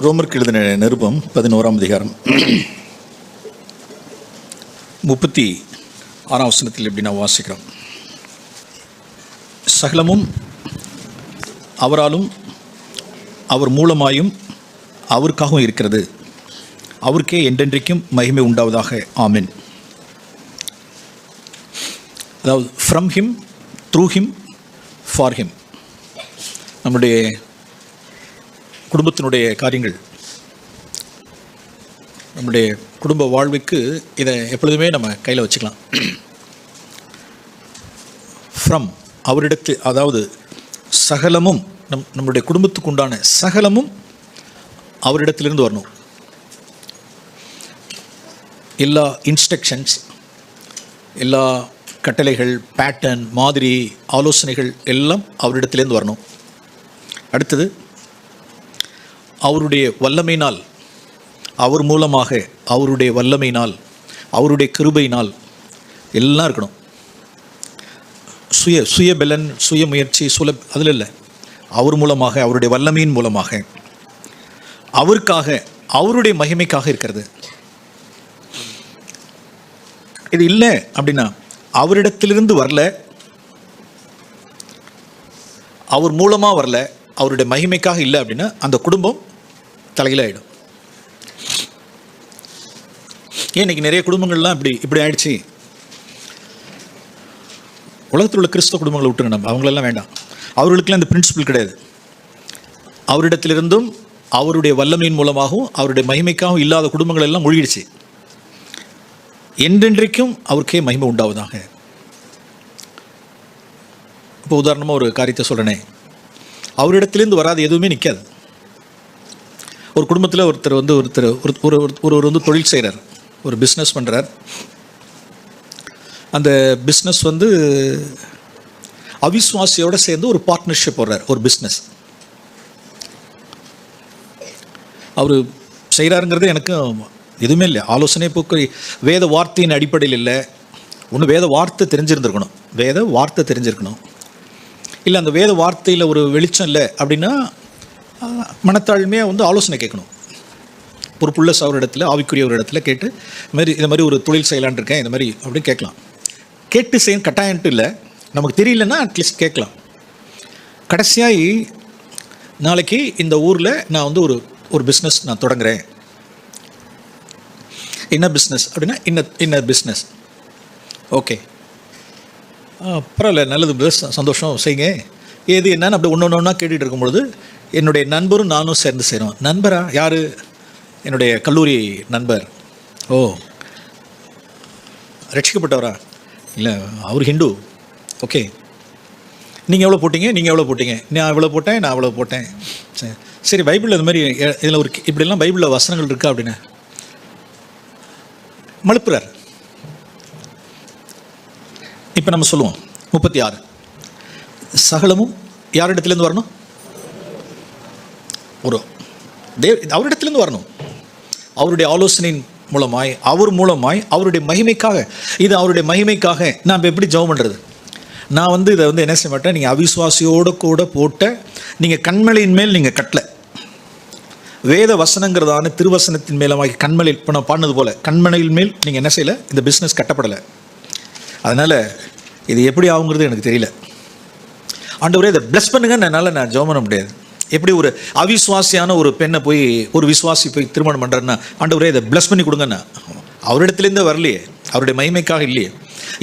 ரோமருக்கு எழுதின நிருபம் 11ஆம் அதிகாரம் 36ஆம் வசனத்தில் எப்படி நான் வாசிக்கிறோம். சகலமும் அவராலும் அவர் மூலமாயும் அவருக்காகவும் இருக்கிறது, அவருக்கே என்றென்றைக்கும் மகிமை உண்டாவதாக. ஆமென். அதாவது from him, through him, for him. நம்முடைய குடும்பத்தினுடைய காரியங்கள், நம்முடைய குடும்ப வாழ்வுக்கு இதை எப்பொழுதுமே நம்ம கையில் வச்சுக்கலாம். ஃப்ரம் அவரிடத்து, அதாவது சகலமும் நம்முடைய குடும்பத்துக்கு உண்டான சகலமும் அவரிடத்திலிருந்து வரணும். எல்லா இன்ஸ்ட்ரக்ஷன்ஸ், எல்லா கட்டளைகள், பேட்டர்ன், மாதிரி, ஆலோசனைகள் எல்லாம் அவரிடத்திலேருந்து வரணும். அடுத்தது அவருடைய வல்லமையினால், அவர் மூலமாக அவருடைய வல்லமையினால், அவருடைய கிருபையினால் எல்லாம் இருக்கணும். சுய பலன், சுய முயற்சி, அதில் இல்லை. அவர் மூலமாக, அவருடைய வல்லமையின் மூலமாக, அவருக்காக, அவருடைய மகிமைக்காக இருக்கிறது. இது இல்லை அப்படின்னா, அவரிடத்திலிருந்து வரல, அவர் மூலமாக வரல, அவருடைய மகிமைக்காக இல்லை அப்படின்னா அந்த குடும்பம் தலையிலாயிடும். ஏன் இன்னைக்கு நிறைய குடும்பங்கள்லாம் இப்படி ஆயிடுச்சு. உலகத்தில் உள்ள கிறிஸ்தவ குடும்பங்களை விட்டுருங்க, நம்ம அவங்களெல்லாம் வேண்டாம். அவர்களுக்கெல்லாம் இந்த பிரின்சிபிள் கிடையாது. அவரிடத்திலிருந்தும் அவருடைய வல்லமையின் மூலமாகவும் அவருடைய மகிமைக்காகவும் இல்லாத குடும்பங்கள் எல்லாம் மூழ்கிடுச்சு. என்றென்றைக்கும் அவருக்கே மகிமை உண்டாவதாக. இப்போ உதாரணமாக ஒரு காரியத்தை சொல்கிறேனே, அவரிடத்திலேருந்து வராது எதுவுமே நிற்காது. ஒரு குடும்பத்தில் ஒருவர் வந்து தொழில் செய்கிறார், ஒரு பிஸ்னஸ் பண்ணுறார். அந்த பிஸ்னஸ் வந்து அவிஸ்வாசியோடு சேர்ந்து ஒரு பார்ட்னர்ஷிப் போடுறார். ஒரு பிஸ்னஸ் அவர் செய்கிறாருங்கிறது எனக்கு எதுவுமே இல்லை, ஆலோசனை போக்கு வேத வார்த்தையின் அடிப்படையில் இல்லை. ஒன்று வேத வார்த்தை தெரிஞ்சிருந்துருக்கணும், வேத வார்த்தை தெரிஞ்சிருக்கணும். இல்லை அந்த வேத வார்த்தையில் ஒரு வெளிச்சம் இல்லை அப்படின்னா மனத்தாழ்மையாக வந்து ஆலோசனை கேட்கணும். ஒரு புள்ள சவரிடத்தில், ஆவிக்குரிய ஒரு இடத்துல கேட்டு இந்த மாதிரி ஒரு தொழில் செய்யலான் இருக்கேன், இந்த மாதிரி அப்படின்னு கேட்கலாம். கேட்டு செய்ய கட்டாயன்ட்டு இல்லை, நமக்கு தெரியலன்னா அட்லீஸ்ட் கேட்கலாம். கடைசியாக நாளைக்கு இந்த ஊரில் நான் வந்து ஒரு பிஸ்னஸ் நான் தொடங்குறேன். என்ன பிஸ்னஸ் அப்படின்னா இன்ன பிஸ்னஸ். ஓகே, பரவாயில்ல, நல்லது, சந்தோஷம், செய்யுங்க. ஏது என்னன்னு அப்படி ஒன்று ஒன்றா கேட்டுகிட்டு இருக்கும்பொழுது என்னுடைய நண்பரும் நானும் சேர்ந்து செய்கிறோம். நண்பரா? யார்? என்னுடைய கல்லூரி நண்பர். ஓ, ரட்சிக்கப்பட்டவரா? இல்லை, அவர் ஹிந்து. ஓகே, நீங்கள் எவ்வளோ போட்டீங்க? நீங்கள் எவ்வளோ போட்டீங்க? நான் எவ்வளோ போட்டேன், நான் அவ்வளோ போட்டேன். சரி, பைபிளில் இந்த மாதிரி இதில் இப்படிலாம் பைபிளில் வசனங்கள் இருக்கா அப்படின்னு மழுப்புறார். இப்போ நம்ம சொல்லுவோம் 36, சகலமும் யாரிடத்துலேருந்து வரணும்? அவரிடத்திலிருந்து வரணும். அவருடைய ஆலோசனையின் மூலமாய், அவர் மூலமாய், அவருடைய மகிமைக்காக. இது அவருடைய மகிமைக்காக. நான் எப்படி ஜெபம் பண்ணுறது? நான் வந்து இதை வந்து என்ன செய்ய மாட்டேன், நீங்கள் அவிசுவாசியோடு கூட போட்ட நீங்கள் கண்மலையின் மேல் நீங்கள் கட்டலை. வேத வசனங்கிறதான திருவசனத்தின் மேலமாகி கண்மலை, இப்போ நான் பாடினது போல் கண்மலையின் மேல் நீங்கள் என்ன செய்யலை, இந்த பிஸ்னஸ் கட்டப்படலை. அதனால் இது எப்படி ஆகுங்கிறது எனக்கு தெரியல. ஆண்டவரே இதை பிளஸ் பண்ணுங்கன்னு என்னால் நான் ஜெபம் பண்ண முடியாது. எப்படி ஒரு அவிசுவாசியான ஒரு பெண்ணை போய் ஒரு விசுவாசி போய் திருமணம் பண்ணுறேன்னா, ஆண்டவரே இதை பிளஸ் பண்ணி கொடுங்கண்ணா. அவரிடத்துலேருந்து வரலையே, அவருடைய மகிமைக்காக இல்லையே.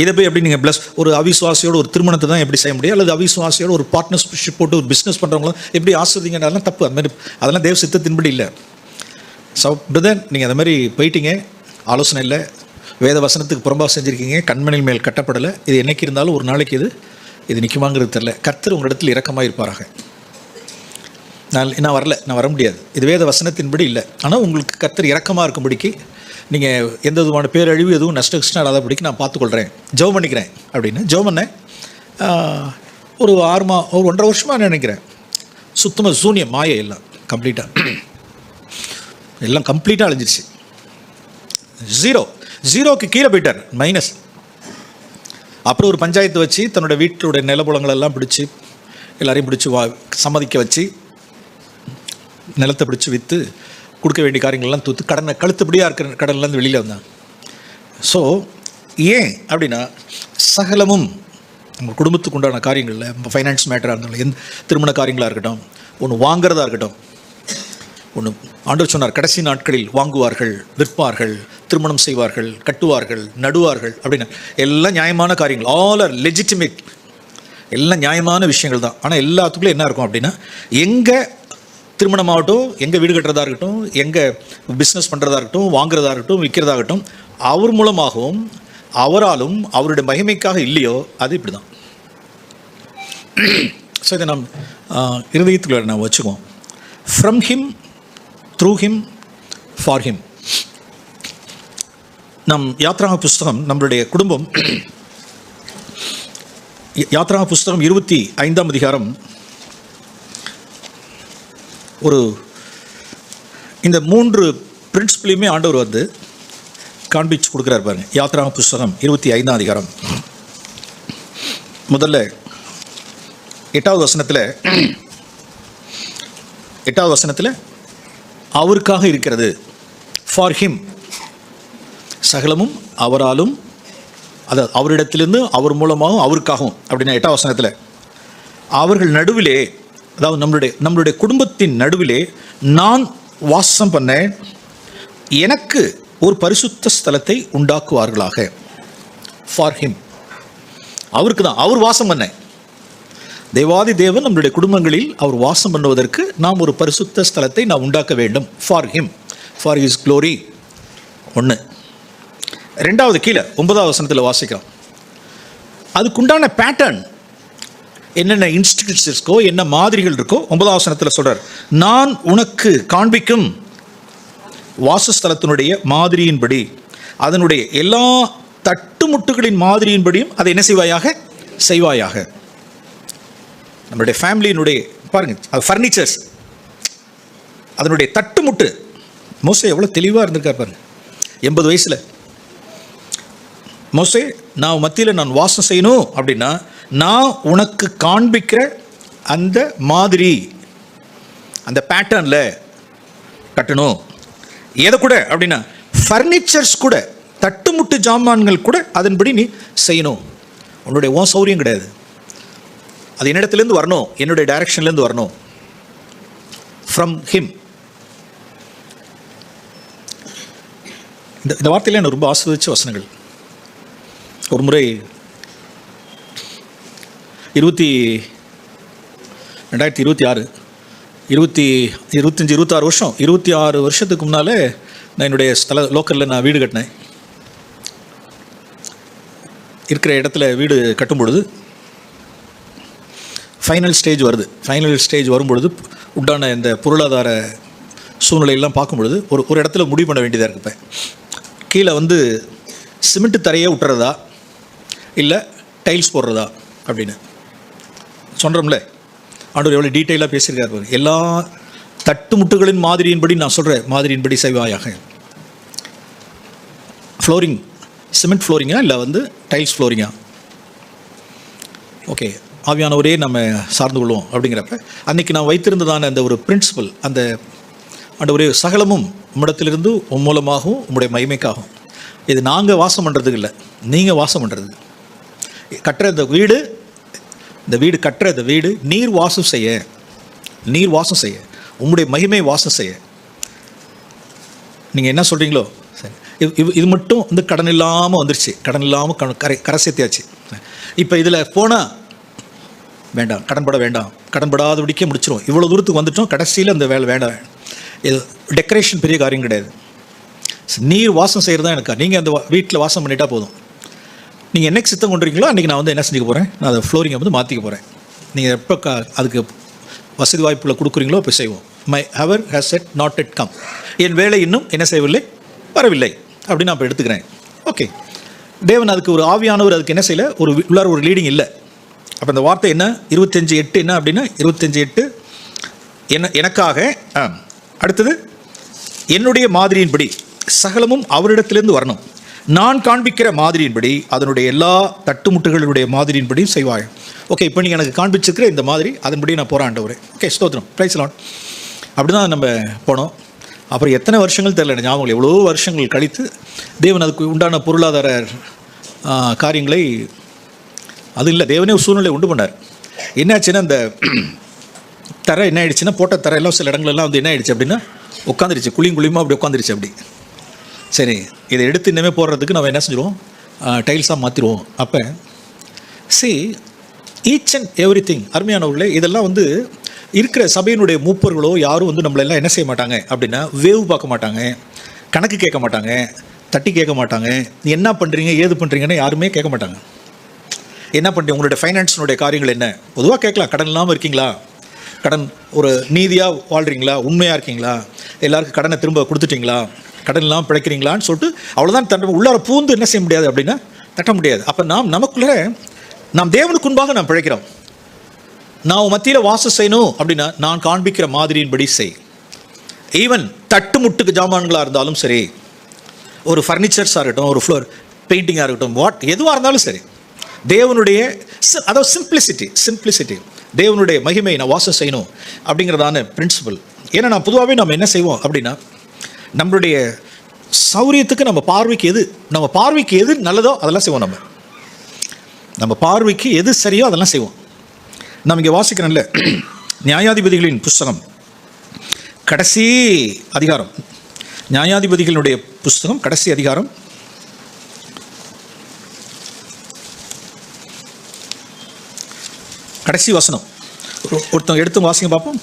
இதை போய் எப்படி நீங்கள் பிளஸ், ஒரு அவிசுவாசியோட ஒரு திருமணத்தை தான் எப்படி செய்ய முடியும், அல்லது அவிசுவாசியோட ஒரு பார்ட்னர்ஷிப் போட்டு ஒரு பிஸ்னஸ் பண்ணுறவங்களும் எப்படி ஆசிரியங்கனாலாம் தப்பு. அது மாதிரி அதெல்லாம் தேவ சித்தத்தின்படி இல்லை. பிரதர், நீங்கள் அந்த மாதிரி போயிட்டீங்க, ஆலோசனை இல்லை, வேத வசனத்துக்கு புறம்பாக செஞ்சுருக்கீங்க, கண்மணில் மேல் கட்டப்படலை. இது என்னைக்கு இருந்தாலும் ஒரு நாளைக்கு இது நிற்குமாங்கிறது தெரில. கர்த்தர் உங்களிடத்தில் இரக்கமாக இருப்பாராக. நான் வரல, நான் வர முடியாது, இது வேத வசனத்தின்படி இல்லை. ஆனால் உங்களுக்கு கர்த்தர் இரக்கமாக இருக்கும்படிக்கு, நீங்கள் எந்த விதமான பேரழிவு எதுவும் நஷ்டம் ஆகாதபடிக்கு நான் பார்த்துக்கொள்கிறேன், ஜெபம் பண்ணிக்கிறேன் அப்படின்னு ஜெபம் பண்ணேன். ஒரு 1.5 வருஷமாக நினைக்கிறேன். சுத்தமாக சூன்யம், மாயை எல்லாம் கம்ப்ளீட்டாக அழிஞ்சிருச்சு. ஜீரோக்கு கீழே போயிட்டார், மைனஸ். அப்புறம் ஒரு பஞ்சாயத்து வச்சு தன்னோட வீட்டுடைய நிலப்புலங்களெல்லாம் பிடிச்சி எல்லாரையும் பிடிச்சி சம்மதிக்க வச்சு நிலத்தை பிடிச்சி விற்று கொடுக்க வேண்டிய காரியங்கள்லாம் தூத்து கடனை கழுத்துப்படியாக இருக்கிற கடன்லேருந்து வெளியில் வந்தாங்க. ஸோ ஏன் அப்படின்னா சகலமும் நம்ம குடும்பத்துக்கு உண்டான காரியங்களில், ஃபைனான்ஸ் மேட்டராக இருந்தாலும், எந்த திருமண காரியங்களாக இருக்கட்டும், ஒன்று வாங்கிறதா இருக்கட்டும், ஒன்று ஆண்டவர் சொன்னார் கடைசி நாட்களில் வாங்குவார்கள், விற்பார்கள், திருமணம் செய்வார்கள், கட்டுவார்கள், நடுவார்கள் அப்படின்னு எல்லாம் நியாயமான காரியங்கள். ஆல் ஆர் லெஜிட்டிமேட், எல்லாம் நியாயமான விஷயங்கள் தான். ஆனால் எல்லாத்துக்குள்ளே என்ன இருக்கும் அப்படின்னா, எங்கே திருமணமாகட்டும், எங்கே வீடு கட்டுறதா இருக்கட்டும், எங்கே பிஸ்னஸ் பண்ணுறதா இருக்கட்டும், வாங்குறதா இருக்கட்டும், விற்கிறதாகட்டும், அவர் மூலமாகவும் அவராலும் அவருடைய மகிமைக்காக இல்லையோ அது இப்படி தான். ஸோ இதை நாம் இருதயத்துக்குள்ள நாம் வச்சுக்குவோம். From him, through him, for him. நம் யாத்ராக புஸ்தகம், நம்மளுடைய குடும்பம், யாத்ராக புஸ்தகம் 25ஆம் அதிகாரம், ஒரு இந்த 3 பிரின்சிபலையுமே ஆண்டவர் வந்து காண்பிச்சு கொடுக்குறாரு பாருங்க. யாத்ராக புஸ்தகம் 25ஆம் அதிகாரம் முதல்ல 8வது வசனத்தில் அவருக்காக இருக்கிறது. ஃபார் ஹிம், சகலமும் அவராலும், அதாவது அவரிடத்திலிருந்து, அவர் மூலமாகவும், அவருக்காகவும் அப்படின்னா 8வது வசனத்தில் அவர்கள் நடுவிலே, அதாவது நம்மளுடைய குடும்பத்தின் நடுவிலே நான் வாசம் பண்ண எனக்கு ஒரு பரிசுத்த ஸ்தலத்தை உண்டாக்குவார்களாக. ஃபார் ஹிம், அவருக்கு தான், அவர் வாசம் பண்ண, தேவாதி தேவன் நம்மளுடைய குடும்பங்களில் அவர் வாசம் பண்ணுவதற்கு நாம் ஒரு பரிசுத்த ஸ்தலத்தை நாம் உண்டாக்க வேண்டும். For him, for his glory. 1. 2வது கீழே 9வது வசனத்தில் வாசிக்கிறோம். அதுக்குண்டான பேட்டர்ன் என்னென்ன இன்ஸ்டிடியூட்ஸ் இருக்கோ, என்ன மாதிரிகள் இருக்கோ 9வது வசனத்தில் சொல்றார், நான் உனக்கு காண்பிக்கும் வாசஸ்தலத்தினுடைய மாதிரியின்படி, அதனுடைய எல்லா தட்டுமுட்டுகளின் மாதிரியின்படியும் அதை என்ன செய்வாயாக. நம்மளுடைய ஃபேமிலியினுடைய பாருங்க, அது ஃபர்னிச்சர்ஸ், அதனுடைய தட்டுமுட்டு. மோசே எவ்வளோ தெளிவாக இருந்திருக்கார் பாருங்க. 80 வயசில் மோசே, நான் மத்தியில் நான் வாசம் செய்யணும் அப்படின்னா நான் உனக்கு காண்பிக்கிற அந்த மாதிரி, அந்த பேட்டர்னில் கட்டணும். எதை கூட அப்படின்னா ஃபர்னிச்சர்ஸ் கூட, தட்டுமுட்டு ஜாமான்கள் கூட அதன்படி நீ செய்யணும். உன்னுடைய சௌரியம் கிடையாது, அது என்னிடத்துலேருந்து வரணும், என்னுடைய டைரக்ஷன்லேருந்து வரணும். From him. இந்த வார்த்தையில் எனக்கு ரொம்ப ஆஸ்வதிச்ச வசனங்கள். ஒரு முறை 2026 25-26 வருஷம், 26 வருஷத்துக்கு முன்னால் நான் என்னுடைய லோக்கலில் நான் வீடு கட்டினேன். இருக்கிற இடத்துல வீடு கட்டும் பொழுது ஃபைனல் ஸ்டேஜ் வருது. ஃபைனல் ஸ்டேஜ் வரும்பொழுது உண்டான இந்த பொருளாதார சூழ்நிலையெல்லாம் பார்க்கும் பொழுது ஒரு இடத்துல முடிவு பண்ண வேண்டியதாக இருப்பேன். கீழே வந்து சிமெண்ட் தரையே விட்டுறதா இல்லை டைல்ஸ் போடுறதா அப்படின்னு சொல்கிறோம்ல. ஆண்டவர் எவ்வளோ டீட்டெயிலாக பேசியிருக்காரு. எல்லா தட்டுமுட்டுகளின் மாதிரியின்படி, நான் சொல்கிறேன் மாதிரியின்படி செய்வாயாக. ஃப்ளோரிங் சிமெண்ட் ஃப்ளோரிங்கா இல்லை வந்து டைல்ஸ் ஃப்ளோரிங்கா? ஓகே, ஆவியானவரே நம்ம சார்ந்து கொள்வோம். அப்படிங்கிறப்ப அன்றைக்கி நான் வைத்திருந்ததான அந்த ஒரு பிரின்சிபல், அந்த ஆண்டவரே சகலமும் உம்மிடத்திலிருந்து உன் மூலமாகவும் உம்முடைய மகிமைக்காகும். இது நாங்கள் வாசம் பண்ணுறதுக்கு இல்லை, நீங்கள் வாசம் பண்ணுறது. கட்டுற இந்த வீடு கட்டுற இந்த வீடு நீர் வாசம் செய்ய உம்முடைய மகிமை வாசம் செய்ய. நீங்கள் என்ன சொல்கிறீங்களோ சரி. இது மட்டும் வந்து கடன் இல்லாமல் வந்துருச்சு, கடன் இல்லாமல் கரை சேர்த்தியாச்சு. இப்போ இதில் போனால் வேண்டாம், கடன்பட வேண்டாம், கடன்படாதபடிக்கே முடிச்சிடும். இவ்வளோ தூரத்துக்கு வந்துட்டோம், கடைசியில் அந்த வேலை வேண்டாம். இது டெக்கரேஷன் பெரிய காரியம் கிடையாது. நீர் வாசம் செய்கிறது தான் எனக்கு. நீங்கள் அந்த வீட்டில் வாசம் பண்ணிட்டா போதும். நீங்கள் என்னைக்கு சித்தம் கொண்டுறீங்களோ அன்றைக்கி நான் வந்து என்ன செஞ்சுக்க போகிறேன், நான் அதை ஃப்ளோரிங்கை வந்து மாற்றிக்க போகிறேன். நீங்கள் எப்போ அதுக்கு வசதி வாய்ப்புகளை கொடுக்குறீங்களோ இப்போ செய்வோம். My hour has set not yet come. என் வேலை இன்னும் என்ன செய்யவில்லை, வரவில்லை அப்படின்னு நான் இப்போ எடுத்துக்கிறேன். ஓகே, தேவன் அதுக்கு ஒரு ஆவியானவர் அதுக்கு என்ன செய்யலை, உள்ளார ஒரு லீடிங் இல்லை. அப்போ அந்த வார்த்தை என்ன, 25:8 என்ன அப்படின்னா 25:8 எனக்காக. அடுத்தது, என்னுடைய மாதிரியின்படி சகலமும் அவரிடத்திலிருந்து வரணும். நான் காண்பிக்கிற மாதிரியின்படி, அதனுடைய எல்லா தட்டுமுட்டுகளுடைய மாதிரியின்படி செய்வாய். ஓகே, இப்போ நீங்கள் எனக்கு காண்பிச்சிருக்கிற இந்த மாதிரி அதன்படி நான் போகிறேன் ஆண்டவரே. ஓகே, ஸ்தோத்திரம், பிரைஸ் லார்ட். அப்படி தான் நம்ம போனோம். அப்புறம் எத்தனை வருஷங்கள் தெரியல ஞாபகம், எவ்வளோ வருஷங்கள் கழித்து தேவன் அதுக்கு உண்டான பொருளாதார காரியங்களை, அது இல்லை, தேவனே ஒரு சூழ்நிலை உண்டு பண்ணார். என்னாச்சுன்னா அந்த தரை என்ன ஆயிடுச்சுன்னா, போட்ட தரையெல்லாம் சில இடங்கள்லாம் வந்து என்ன ஆயிடுச்சு அப்படின்னா உட்காந்துருச்சு, குழியுமா அப்படி உட்காந்துருச்சு அப்படி. சரி, இதை எடுத்து இன்னமே போடுறதுக்கு நம்ம என்ன செஞ்சிடுவோம், டைல்ஸாக மாற்றிடுவோம். அப்போ ஈச் அண்ட் எவ்ரி திங், அருமையானவர்களே, இதெல்லாம் வந்து இருக்கிற சபையினுடைய மூப்பர்களோ யாரும் வந்து நம்மளெல்லாம் என்ன செய்ய மாட்டாங்க அப்படின்னா வேவு பார்க்க மாட்டாங்க, கணக்கு கேட்க மாட்டாங்க, தட்டி கேட்க மாட்டாங்க. நீ என்ன பண்ணுறீங்க ஏது பண்ணுறீங்கன்னு யாருமே கேட்க மாட்டாங்க. என்ன பண்ணுறீங்க, உங்களுடைய ஃபைனான்ஸினுடைய காரியங்கள் என்ன, பொதுவாக கேட்கலாம். கடன் இல்லாமல் இருக்கீங்களா, கடன் ஒரு நீதியாக வாழ்கிறீங்களா, உண்மையாக இருக்கீங்களா, எல்லாருக்கும் கடனை திரும்ப கொடுத்துட்டிங்களா, கடன் இல்லாமல் பிழைக்கிறீங்களான்னு சொல்லிட்டு அவ்வளோதான். தட்ட உள்ளார பூந்து என்ன செய்ய முடியாது அப்படின்னா தட்ட முடியாது. அப்போ நமக்குள்ளே நாம் தேவனுக்கு முன்பாக நாம் பிழைக்கிறோம். நான் மத்தியில் வாசம் செய்யணும் அப்படின்னா நான் காண்பிக்கிற மாதிரியின்படி செய். ஈவன் தட்டு முட்டுக்கு ஜாமான்களாக இருந்தாலும் சரி, ஒரு ஃபர்னிச்சர்ஸாக இருக்கட்டும், ஒரு ஃப்ளோர் பெயிண்டிங்காக இருக்கட்டும், எதுவாக இருந்தாலும் சரி, தேவனுடைய அதாவது சிம்பிளிசிட்டி தேவனுடைய மகிமை நான் வாசம் செய்யணும் அப்படிங்கிறதான பிரின்சிபல். ஏன்னா நான் பொதுவாகவே நம்ம என்ன செய்வோம் அப்படின்னா நம்மளுடைய சௌரியத்துக்கு நம்ம பார்வைக்கு எது நல்லதோ அதெல்லாம் செய்வோம். நம்ம பார்வைக்கு எது சரியோ அதெல்லாம் செய்வோம். நம்ம இங்கே வாசிக்கிறோம்ல, நியாயாதிபதிகளின் புஸ்தகம் கடைசி அதிகாரம், நியாயாதிபதிகளுடைய புஸ்தகம் கடைசி அதிகாரம் கடைசி வசனம் ஒருத்தவங்க எடுத்து வாசிங்க பார்ப்போம்.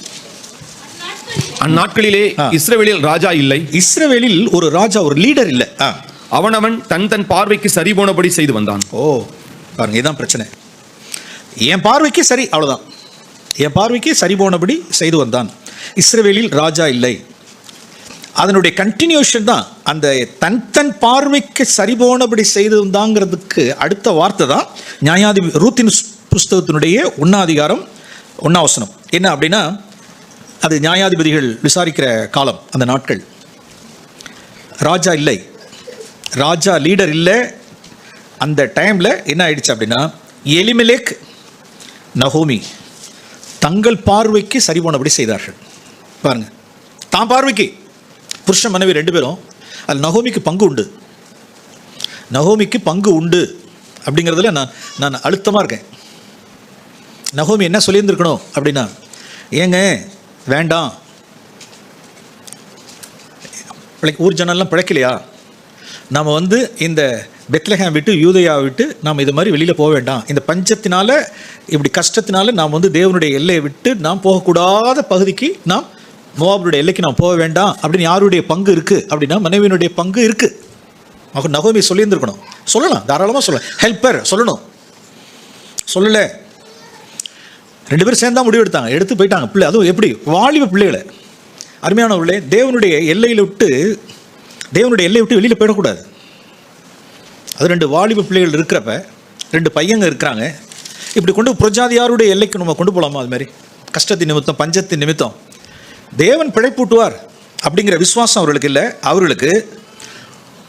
அந்நாட்களிலே இஸ்ரவேலில் ராஜா இல்லை. இஸ்ரவேலில் ஒரு ராஜா, ஒரு லீடர் இல்லை. அவனவன் தன் பார்வைக்கு சரி போனபடி செய்து வந்தான். பாருங்க, இதுதான் பிரச்சனை. என் பார்வைக்கு சரி, அவ்வளோதான், என் பார்வைக்கு சரி போனபடி செய்து வந்தான். இஸ்ரவேலில் ராஜா இல்லை. அதனுடைய கண்டினியூஷன் தான் அந்த தன் பார்வைக்கு சரி போனபடி செய்து வந்தாங்கிறதுக்கு அடுத்த வார்த்தை தான் நியாயாதிபதி ரூத்தின் புஸ்தகத்தினுடைய 1 அதிகாரம் 1 வசனம். என்ன அப்படின்னா, அது நியாயாதிபதிகள் விசாரிக்கிற காலம், அந்த நாட்கள். ராஜா இல்லை, ராஜா லீடர் இல்லை. அந்த டைமில் என்ன ஆயிடுச்சு அப்படின்னா, எலிமெலேக் நகோமி தங்கள் பார்வைக்கு சரி போனபடி செய்தார்கள். பாருங்க, தான் பார்வைக்கு புருஷன் மனைவி 2 பேரும், அதில் நகோமிக்கு பங்கு உண்டு அப்படிங்கிறதுல நான் அழுத்தமாக இருக்கேன். நகோமி என்ன சொல்லியிருந்துருக்கணும் அப்படின்னா, ஏங்க வேண்டாம், ஊர் ஜனெல்லாம் பிழைக்கலையா, நாம் வந்து இந்த பெத்லஹேம் விட்டு யூதேயா விட்டு நாம் இது மாதிரி வெளியில் போக வேண்டாம், இந்த பஞ்சத்தினால இப்படி கஷ்டத்தினால நாம் வந்து தேவனுடைய எல்லையை விட்டு நாம் போகக்கூடாத பகுதிக்கு, நாம் மோவாபுடைய எல்லைக்கு நாம் போக வேண்டாம் அப்படின்னு யாருடைய பங்கு இருக்குது அப்படின்னா மனைவியினுடைய பங்கு இருக்குது. நகோமி சொல்லியிருந்துருக்கணும். சொல்லலாம், தாராளமாக சொல்லலாம். ஹெல்ப்பர் சொல்லணும், சொல்லலை. 2 பேரும் சேர்ந்தா முடிவு எடுத்து போயிட்டாங்க. பிள்ளை, அதுவும் எப்படி வாலிப பிள்ளைகளை. அருமையானவர்களே, தேவனுடைய எல்லையை விட்டு வெளியில் போயிடக்கூடாது. அது 2 வாலிப பிள்ளைகள் இருக்கிறப்ப, 2 பையங்க இருக்கிறாங்க, இப்படி கொண்டு புரஜாதியாருடைய எல்லைக்கு நம்ம கொண்டு போகலாமா? அது மாதிரி கஷ்டத்தின் நிமித்தம், பஞ்சத்தின் நிமித்தம் தேவன் பிழைப்பூட்டுவார் அப்படிங்கிற விசுவாசம் அவர்களுக்கு இல்லை. அவர்களுக்கு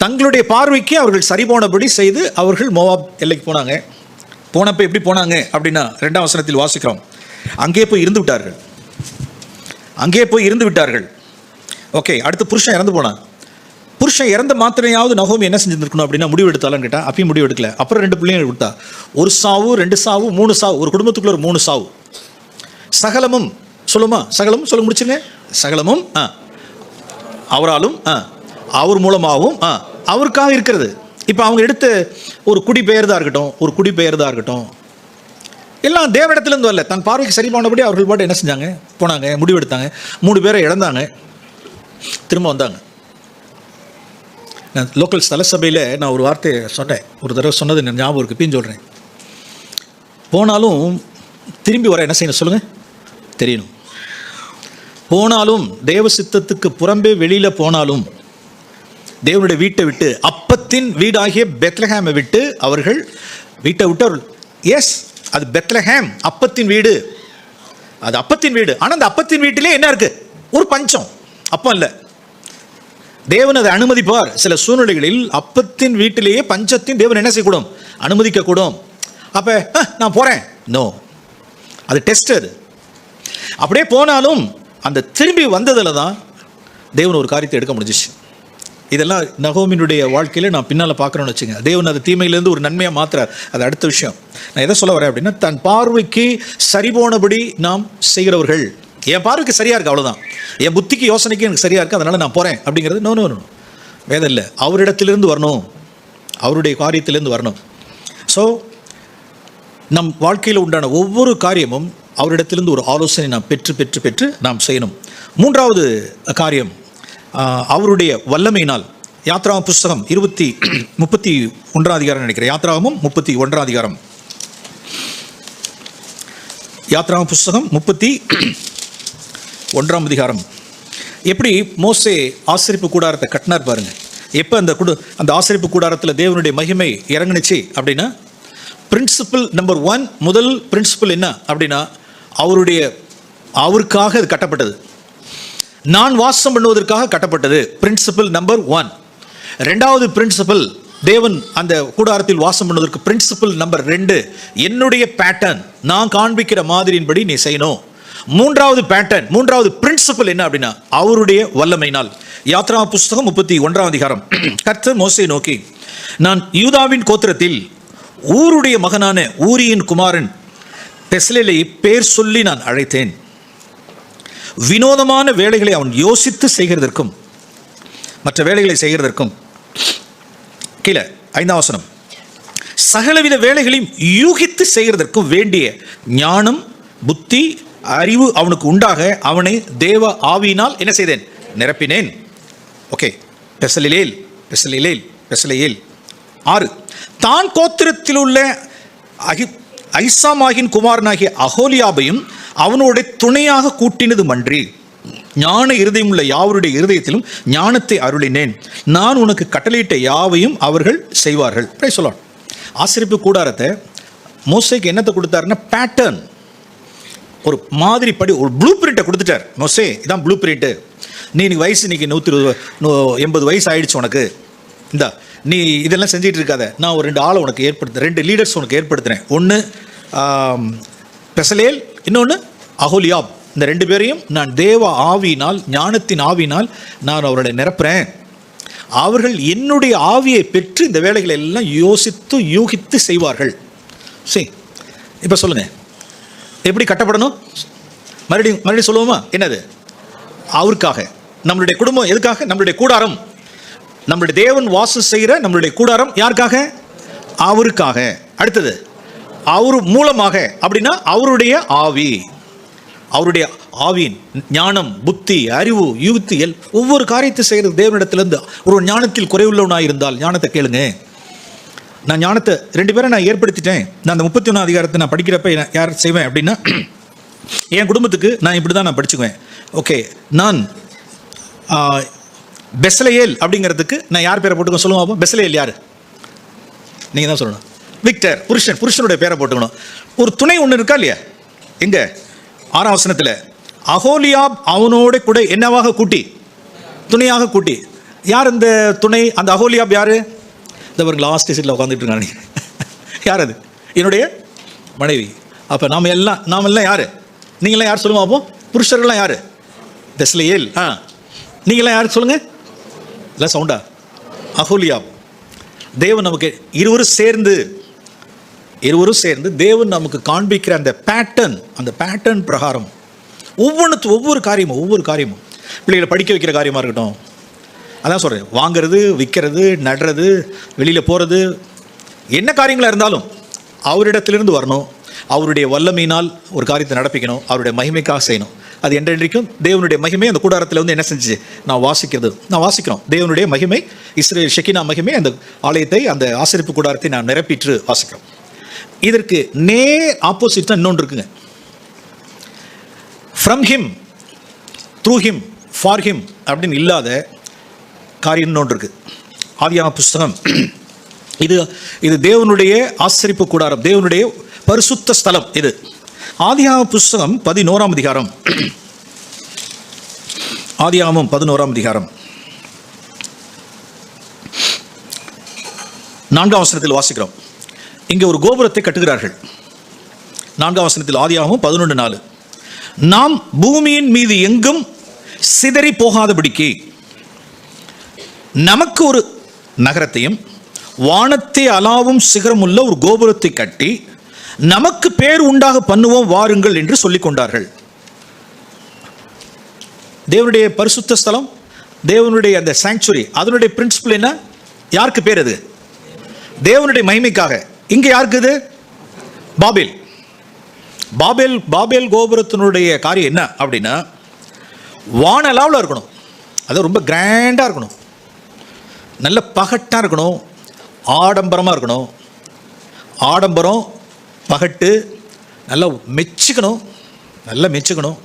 தங்களுடைய பார்வைக்கு அவர்கள் சரி போனபடி செய்து அவர்கள் மோவாப் எல்லைக்கு போனாங்க. போனப்போ எப்படி போனாங்க அப்படின்னா 2ஆம் வசனத்தில் வாசிக்கிறோம். அங்கே போய் இருந்து விட்டார்கள். ஓகே, அடுத்து புருஷன் இறந்து போனான். புருஷன் இறந்த மாத்திரையாவது நகோமி என்ன செஞ்சுருக்கணும் அப்படின்னா முடிவு எடுத்தாலும் கேட்டால் அப்பயும் முடிவு எடுக்கல. அப்புறம் 2 பிள்ளைங்க கொடுத்தா, 1 சாவு, 2 சாவு, 3 சாவு, ஒரு குடும்பத்துக்குள்ள 3 சாவு. சகலமும் சகலமும் சொல்ல முடிச்சுங்க. சகலமும் அவராலும் அவர் மூலமாகவும் அவருக்காக இருக்கிறது. இப்போ அவங்க எடுத்த ஒரு குடிபெயர்தான் இருக்கட்டும், எல்லாம் தேவனிடத்துலேருந்து வரல, தன் பார்வைக்கு சரி போனபடி அவர்கள் பாட்டு என்ன செஞ்சாங்க, போனாங்க, முடிவெடுத்தாங்க. 3 பேரை இழந்தாங்க, திரும்ப வந்தாங்க. நான் லோக்கல் ஸ்தல சபையில் நான் ஒரு வார்த்தையை சொன்னேன், ஒரு தடவை சொன்னது எனக்கு ஞாபகம் இருக்குது, பின்னு சொல்கிறேன். போனாலும் திரும்பி வர என்ன செய்யணும் சொல்லுங்கள், தெரியணும். போனாலும் தேவ சித்தத்துக்கு புறம்பே வெளியில் போனாலும் தேவனுடைய வீட்டை விட்டு, அப்பத்தின் வீடாகிய பெத்லஹேமை விட்டு அவர்கள் வீட்டை விட்டு, எஸ் அது பெத்லஹேம் அப்பத்தின் வீடு, அது அப்பத்தின் வீடு. ஆனால் அந்த அப்பத்தின் வீட்டிலே என்ன இருக்கு, ஒரு பஞ்சம். அப்பம் இல்லை, தேவன் அதை அனுமதிப்பார். சில சூழ்நிலைகளில் அப்பத்தின் வீட்டிலேயே பஞ்சத்தின் தேவன் என்ன செய்யக்கூடும், அனுமதிக்கக்கூடும். அப்போ நான் போகிறேன், நோ, அது டெஸ்ட். அது அப்படியே போனாலும் அந்த திரும்பி வந்ததில் தான் தேவன் ஒரு காரியத்தை எடுக்க முடிஞ்சிச்சு. இதெல்லாம் நகோமினுடைய வாழ்க்கையில் நான் பின்னால் பார்க்குறோன்னு வச்சுங்க. தேவன் அது தீமையிலேருந்து ஒரு நன்மையாக மாற்றுறார். அது அடுத்த விஷயம். நான் எதை சொல்ல வரேன் அப்படின்னா, தன் பார்வைக்கு சரி போனபடி நாம் செய்கிறவர்கள். என் பார்வைக்கு சரியாக இருக்குது, அவ்வளோதான். என் புத்திக்கு யோசனைக்கு எனக்கு சரியாக இருக்குது, அதனால் நான் போகிறேன் அப்படிங்கிறது நோ. வேதம் இல்லை. அவரிடத்திலிருந்து வரணும், அவருடைய காரியத்திலேருந்து வரணும். ஸோ நம் வாழ்க்கையில் உண்டான ஒவ்வொரு காரியமும் அவரிடத்திலிருந்து ஒரு ஆலோசனை நாம் பெற்று நாம் செய்யணும். மூன்றாவது காரியம், அவருடைய வல்லமையினால். யாத்ராகமம் புஸ்தகம் 31 அதிகாரம் நினைக்கிறேன். யாத்ராகமம் 31 அதிகாரம். யாத்ராகமம் புஸ்தகம் 31 அதிகாரம். எப்படி மோசே ஆசரிப்பு கூடாரத்தை கட்டினார் பாருங்க. எப்போ அந்த ஆசரிப்பு கூடாரத்தில் தேவனுடைய மகிமை இறங்குனுச்சு அப்படின்னா, பிரின்சிபல் நம்பர் 1, முதல் பிரின்சிபல் என்ன அப்படின்னா, அவருக்காக அது கட்டப்பட்டது. நான் வாசம் பண்ணுவதற்காக கட்டப்பட்டது. Principle number 1. ரெண்டாவது பிரின்சிபல், தேவன் அந்த கூடாரத்தில் வாசம் பண்ணுவதற்கு பிரின்சிபல் நம்பர் 2, என்னுடைய பேட்டர்ன், நான் காண்பிக்கிற மாதிரியின்படி நீ செய்யணும். மூன்றாவது பிரின்சிபல் என்ன அப்படின்னா, அவருடைய வல்லமையினால். யாத்ராகமம் புஸ்தகம் 31 அதிகாரம். கர்த்தர் மோசேயை நோக்கி, நான் யூதாவின் கோத்திரத்தில் ஊருடைய மகனான ஊரியின் குமாரன் பெசலேலை பேர் சொல்லி நான் அழைத்தேன். வினோதமான வேலைகளை அவன் யோசித்து செய்கிறதற்கும் மற்ற வேலைகளை செய்கிறதற்கும், கீழே 5ஆம் வசனம், சகலவித வேலைகளையும் யூகித்து செய்கிறதற்கும் வேண்டிய ஞானம், புத்தி, அறிவு அவனுக்கு உண்டாக அவனை தேவ ஆவியினால் என்ன செய்தேன்? நிரப்பினேன். ஓகே. பெசலேல் 6, தான் கோத்திரத்தில் உள்ள ஐசாமாகின் குமாரனாகிய அகோலியாபையும் அவனோட துணையாக கூட்டினது மன்றி, ஞான இருதயம் உள்ள யாவருடைய இருதயத்திலும் ஞானத்தை அருளினேன். நான் உனக்கு கட்டளையிட்ட யாவையும் அவர்கள் செய்வார்கள். சொல்லலாம். ஆசரிப்பு கூடாரத்தை மோசேக்கு என்னத்தை கொடுத்தாருன்னா, பேட்டர்ன், ஒரு மாதிரி படி, ஒரு ப்ளூ பிரிண்ட்டை கொடுத்துட்டார். மோசே, இதான் ப்ளூ பிரிண்ட்டு. நீ வயசு இன்னைக்கு 180 வயசு ஆயிடுச்சு உனக்கு, இந்தா நீ இதெல்லாம் செஞ்சிட்டு இருக்காத, நான் ஒரு 2 ஆளை உனக்கு ஏற்படுத்துகிறேன், 2 லீடர்ஸ் உனக்கு ஏற்படுத்துகிறேன். ஒன்று பெசலேல், இன்னொன்று அகோலியாப். இந்த 2 பேரையும் நான் தேவ ஆவியினால், ஞானத்தின் ஆவியினால் நான் அவர்களை நிரப்புறேன். அவர்கள் என்னுடைய ஆவியை பெற்று இந்த வேலைகளை எல்லாம் யோசித்து யூகித்து செய்வார்கள். சரி, இப்போ சொல்லுங்கள், எப்படி கட்டப்படணும்? மறுபடியும் சொல்லுவோமா? என்னது? அவருக்காக. நம்மளுடைய குடும்பம் எதுக்காக? நம்மளுடைய கூடாரம், நம்மளுடைய தேவன் வாசம் செய்கிற நம்மளுடைய கூடாரம் யாருக்காக? அவருக்காக. அடுத்தது, அவர் மூலமாக அப்படின்னா அவருடைய ஆவி, அவருடைய ஆவியின் ஞானம், புத்தி, அறிவு, யூகத்தி, ஒவ்வொரு காரியத்தை செய்கிறது தேவனிடத்திலிருந்து. ஒரு ஞானத்தில் குறைவுள்ளவனாக இருந்தால் ஞானத்தை கேளுங்க. நான் ஞானத்தை 2 பேரை நான் ஏற்படுத்திட்டேன். நான் அந்த 31 அதிகாரத்தை நான் படிக்கிறப்ப யார் செய்வேன் அப்படின்னா, என் குடும்பத்துக்கு நான் இப்படி தான் நான் படிச்சுக்குவேன். ஓகே, நான் பெசலேல் அப்படிங்கிறதுக்கு நான் யார் பேரை போட்டுக்கணும் சொல்லுவோம்? பெசலேல் யார்? நீங்கள் தான் சொல்லணும். விக்டர், புருஷனுடைய பேரை போட்டுக்கணும். ஒரு துணை ஒன்று இருக்கா இல்லையா? எங்க 6ஆம் வசனத்தில், அகோலியாப் அவனோட கூட என்னவாக கூட்டி, துணையாக கூட்டி. யார் இந்த துணை? அந்த அகோலியாப் யாரு? இந்த ஒரு லாஸ்ட் சீட்டில் உட்காந்துட்டு இருக்காங்க. யார் அது? என்னுடைய மனைவி. அப்போ நாம் எல்லாம் யார்? நீங்களாம் யார் சொல்லுவோம்? அப்போ புருஷர்கள்லாம் யார்? பெஸ்லேயேல். நீங்களாம் யார் சொல்லுங்கள்? இல்லை சவுண்டா? அகோலியாப். தேவன் நமக்கு இருவரும் சேர்ந்து தேவன் நமக்கு காண்பிக்கிற அந்த பேட்டர்ன் பிரகாரம் ஒவ்வொரு காரியமும் பிள்ளைகளை படிக்க வைக்கிற காரியமாக இருக்கட்டும், அதான் சொல்கிறேன், வாங்கிறது, விற்கிறது, நடுறது, வெளியில் போகிறது, என்ன காரியங்களாக இருந்தாலும் அவரிடத்திலிருந்து வரணும். அவருடைய வல்லமையினால் ஒரு காரியத்தை நடப்பிக்கணும், அவருடைய மகிமைக்காக செய்யணும். அது என்றென்றைக்கும் தேவனுடைய மகிமை அந்த கூடாரத்தில் வந்து என்ன செஞ்சு நான் வாசிக்கிறோம். தேவனுடைய மகிமை, இஸ்ரேல் ஷெக்கினா மகிமை அந்த ஆலயத்தை, அந்த ஆசரிப்பு கூடாரத்தை நான் நிரப்பிட்டு வாசிக்கிறோம். இதற்கு நேர் ஆப்போசிட்டாக இன்னொன்று இருக்குங்க. From him, through him, for him அப்படின்னு இல்லாத காரியம் இன்னொன்று இருக்கு. ஆதியாகமம் புஸ்தகம், இது தேவனுடைய ஆசரிப்பு கூடாரம், தேவனுடைய பரிசுத்த ஸ்தலம். இது ஆதியாகமம் புஸ்தகம் 11ஆம் அதிகாரம். ஆதியாகமம் 11ஆம் அதிகாரம் 4ஆம் வசனத்தில் வாசிக்கிறோம். இங்கே ஒரு கோபுரத்தை கட்டுகிறார்கள். 4ஆம் வசனத்தில் ஆதியாகமம் 11:4, நாம் பூமியின் மீது எங்கும் சிதறி போகாதபடிக்கு நமக்கு ஒரு நகரத்தையும் வானத்தை அலாவும் சிகரமுள்ள ஒரு கோபுரத்தை கட்டி நமக்கு பேர் உண்டாக பண்ணுவோம் வாருங்கள் என்று சொல்லிக் கொண்டார்கள். தேவனுடைய பரிசுத்த ஸ்தலம், தேவனுடைய அந்த சாங்சுரி, அதனுடைய பிரின்சிபல் என்ன? யாருக்கு பேர்? அது தேவனுடைய மகிமைக்காக. இங்க யாருக்கு? இது பாபேல். பாபேல் பாபேல் கோபுரத்தினுடைய காரியம் என்ன அப்படின்னா, வானளாவில் இருக்கணும். அது ரொம்ப கிராண்டாக இருக்கணும், நல்ல பகட்டாக இருக்கணும், ஆடம்பரமாக இருக்கணும். ஆடம்பரம், பகட்டு, நல்லா மெச்சுக்கணும், நல்லா மெச்சுக்கணும்,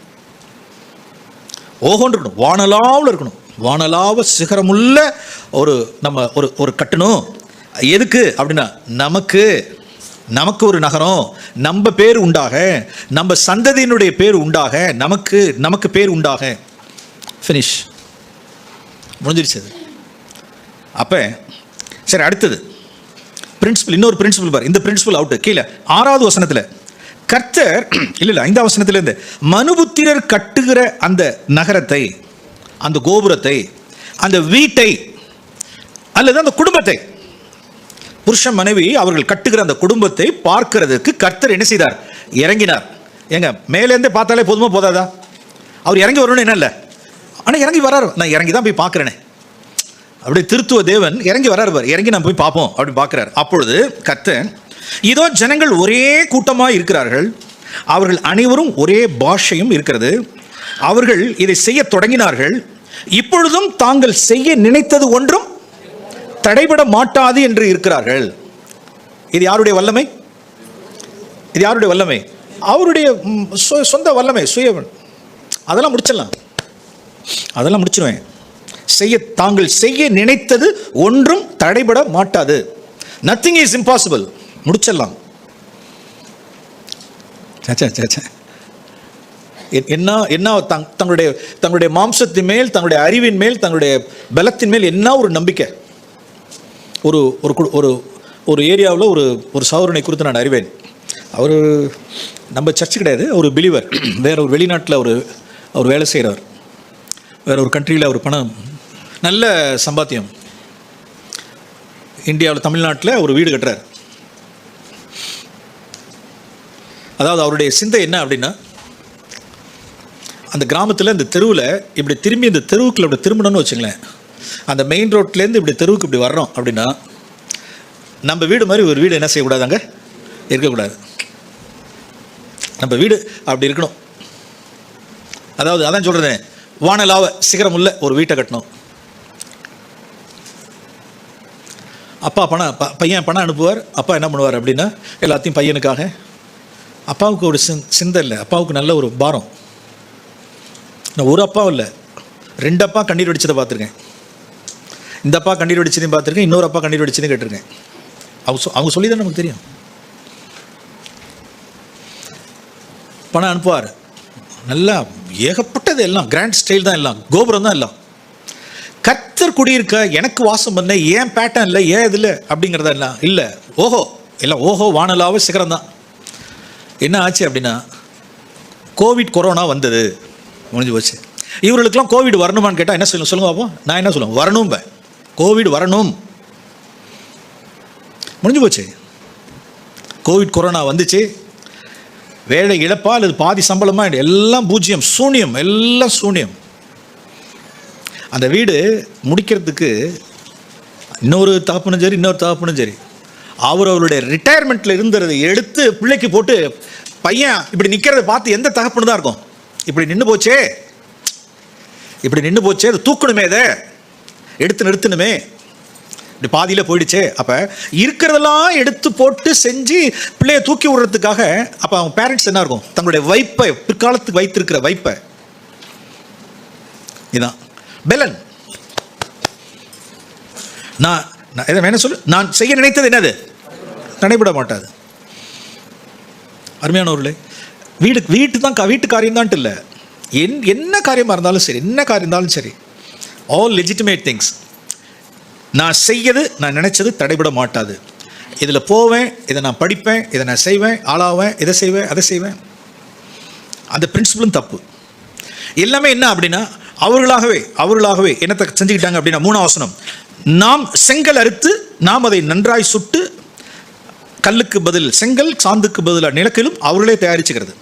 ஓஹோன்னு இருக்கணும், வானளாவில் இருக்கணும். வானளாவ சிகரமுள்ள ஒரு நம்ம ஒரு கட்டணும். எதுக்கு அப்படின்னா, நமக்கு ஒரு நகரம், நம்ம பேர் உண்டாக, நம்ம சந்ததியினுடைய பேர் உண்டாக, நமக்கு பேர் உண்டாக. ஃபினிஷ், முடிஞ்சிருச்சு அது. அப்போ சரி, அடுத்தது பிரின்சிபல், இன்னொரு பிரின்சிபல் பார். இந்த பிரின்சிபல் அவுட்டு. கீழே 6வது வசனத்தில் கர்த்தர், இல்லை 5ஆம் வசனத்திலேருந்து, மனுபுத்திரர் கட்டுகிற அந்த நகரத்தை, அந்த கோபுரத்தை, அந்த வீட்டை அல்லது அந்த குடும்பத்தை, புருஷன் மனைவி அவர்கள் கட்டுகிற அந்த குடும்பத்தை பார்க்கிறதுக்கு கர்த்தர் என்ன செய்தார்? இறங்கினார். ஏங்க, மேலேருந்தே பார்த்தாலே போதுமா போதாதா? அவர் இறங்கி வரணும்னு என்ன இல்லை, ஆனால் இறங்கி வராரு. நான் இறங்கி தான் போய் பார்க்குறேனே, அப்படி திருத்துவ தேவன் இறங்கி வராரு. இறங்கி நான் போய் பார்ப்போம் அப்படி பார்க்குறாரு. அப்பொழுது கர்த்தர், இதோ ஜனங்கள் ஒரே கூட்டமாக இருக்கிறார்கள், அவர்கள் அனைவரும் ஒரே பாஷையும் இருக்கிறது, அவர்கள் இதை செய்ய தொடங்கினார்கள், இப்பொழுதும் தாங்கள் செய்ய நினைத்தது ஒன்றும் தடைபட மாட்டாது என்று இருக்கிறார்கள். இது யாருடைய வல்லமை? இது யாருடைய வல்லமை? அவருடைய சொந்த வல்லமை, சுய. அதெல்லாம் முடிச்சிடலாம், அதெல்லாம் முடிச்சிடுவேன். தாங்கள் செய்ய நினைத்தது ஒன்றும் தடைபட மாட்டாது. Nothing is impossible. முடிச்சிடலாம். என்ன தங்களுடைய மாம்சத்தின் மேல், தங்களுடைய அறிவின் மேல், தங்களுடைய பலத்தின் மேல் என்ன ஒரு நம்பிக்கை. ஒரு ஏரியாவில் ஒரு சகோதரனை குறித்து நான் அறிவேன். அவர் நம்ம சர்ச்சு கிடையாது, ஒரு பிலீவர். வேற ஒரு வெளிநாட்டில் அவர் வேலை செய்கிறவர். வேற ஒரு கண்ட்ரியில் அவர் பணம், நல்ல சம்பாத்தியம். இந்தியாவில், தமிழ்நாட்டில் ஒரு வீடு கட்டுறார். அதாவது அவருடைய சிந்தை என்ன அப்படின்னா, அந்த கிராமத்தில் இந்த தெருவில் இப்படி திரும்பி, இந்த தெருவுக்குள்ள இப்படி திரும்பணும்னு வச்சுங்களேன், அந்த மெயின் ரோட்லேருந்து இப்படி தெருவுக்கு இப்படி வர்றோம் அப்படின்னா, நம்ம வீடு மாதிரி ஒரு வீடு என்ன செய்யக்கூடாது, அங்கே இருக்கக்கூடாது. நம்ம வீடு அப்படி இருக்கணும். அதாவது அதான் சொல்கிறேன், வானலாவ சிகரம் உள்ள ஒரு வீட்டை கட்டணும். அப்பா பையன் பணம் அனுப்புவார். அப்பா என்ன பண்ணுவார் அப்படின்னா, எல்லாத்தையும் பையனுக்காக. அப்பாவுக்கு ஒரு சிந்தை இல்லை, அப்பாவுக்கு நல்ல ஒரு பாரம். நான் ஒரு அப்பா இல்லை, 2 அப்பா கண்ணீர் வெடிச்சதை பார்த்துருக்கேன். இந்த அப்பா கண்ணீர் வெடிச்சதையும் பார்த்துருக்கேன், இன்னொரு அப்பா கண்ணீர் வெடிச்சதையும் கேட்டிருக்கேன். அவங்க சொல்லி தான் நமக்கு தெரியும். பணம் அனுப்புவார், நல்லா ஏகப்பட்டது, எல்லாம் கிராண்ட் ஸ்டைல் தான், எல்லாம் கோபுரம் தான், எல்லாம். கர்த்தர் குடியிருக்க, எனக்கு வாசம் பண்ண, ஏன் பேட்டர்ன் இல்லை, ஏன் இதில் அப்படிங்கிறத எல்லாம் இல்லை. ஓஹோ, எல்லாம் ஓஹோ, வானலாவே சிகரம் தான். என்ன ஆச்சு அப்படின்னா, கொரோனா வந்தது, முடிஞ்சு போச்சு. இவர்களுக்கெல்லாம் கோவிட் வரணுமான்னு கேட்டால் என்ன சொல்லுங்க பார்ப்போம். நான் என்ன சொல்லுவேன், வரணும். கோவிட் வரணும், முடிஞ்சு போச்சு. கொரோனா வந்துச்சு, வேலை இழப்பா அல்லது பாதி சம்பளமா, எல்லாம் பூஜ்ஜியம், சூன்யம், எல்லாம் சூன்யம். அந்த வீடு முடிக்கிறதுக்கு இன்னொரு தகப்பனும் சரி, இன்னொரு தகப்பனும் சரி, அவருடைய ரிட்டையர்மெண்ட்டில் இருந்ததை எடுத்து பிள்ளைக்கு போட்டு, பையன் இப்படி நிற்கிறத பார்த்து எந்த தகப்பனு தான் இருக்கும், இப்படி நின்று போச்சே, அது தூக்கணுமே, அதை எடுத்து நிறுத்தணுமே, இப்படி பாதியில் போயிடுச்சே. அப்போ இருக்கிறதெல்லாம் எடுத்து போட்டு செஞ்சு பிள்ளைய தூக்கி விடுறதுக்காக, அப்போ அவங்க பேரண்ட்ஸ் என்ன இருக்கும், தங்களுடைய வைப்பை, பிற்காலத்துக்கு வைத்திருக்கிற வைப்பை. இதுதான் பெலன். நான் என்ன சொல்லு, நான் செய்ய நினைத்தது என்னது தடைபட மாட்டாது. அருமையானவர்களே, வீட்டு காரியம் தான் இல்லை, என்ன காரியமாக இருந்தாலும் சரி, ஆல் லெஜிட்டிமேட் திங்ஸ். நான் நினைச்சது தடைபட மாட்டாது. இதில் போவேன், இதை நான் படிப்பேன், இதை நான் செய்வேன், ஆளாவேன், இதை செய்வேன், அதை செய்வேன். அந்த பிரின்சிபலும் தப்பு. எல்லாமே என்ன அப்படின்னா, அவர்களாகவே என்னத்தை செஞ்சுக்கிட்டாங்க அப்படின்னா, 3ஆம் வசனம், நாம் செங்கல் அறுத்து நாம் அதை நன்றாய் சுட்டு கல்லுக்கு பதில் செங்கல், சாந்துக்கு பதிலாக நிலக்கிலும் அவர்களே தயாரிச்சுக்கிறது.